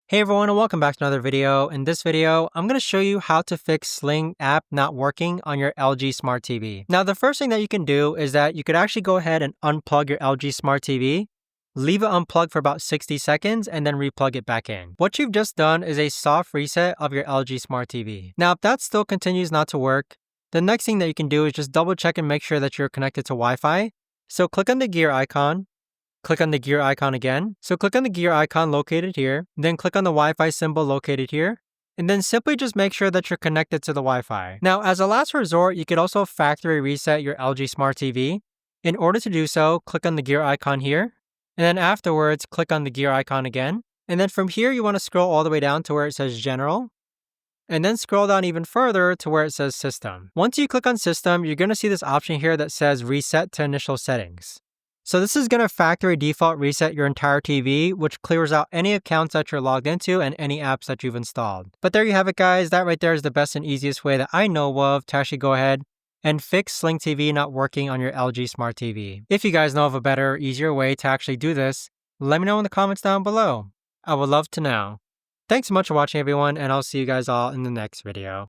Hey everyone and welcome back to another video. In this video, I'm going to show you how to fix Sling app not working on your LG Smart TV. Now the first thing that you can do is that you could actually go ahead and unplug your LG Smart TV, leave it unplugged for about 60 seconds and then replug it back in. What you've just done is a soft reset of your LG Smart TV. Now if that still continues not to work, the next thing that you can do is just double check and make sure that you're connected to Wi-Fi. So click on the gear icon. Click on the gear icon again. So click on the gear icon located here, then click on the Wi-Fi symbol located here, and then simply just make sure that you're connected to the Wi-Fi. Now, as a last resort, you could also factory reset your LG Smart TV. In order to do so, click on the gear icon here, and then afterwards, click on the gear icon again. And then from here, you want to scroll all the way down to where it says General, and then scroll down even further to where it says System. Once you click on System, you're going to see this option here that says Reset to Initial Settings. So this is going to factory default reset your entire TV, which clears out any accounts that you're logged into and any apps that you've installed. But there you have it, guys. That right there is the best and easiest way that I know of to actually go ahead and fix Sling TV not working on your LG Smart TV. If you guys know of a better, easier way to actually do this, let me know in the comments down below. I would love to know. Thanks so much for watching, everyone, and I'll see you guys all in the next video.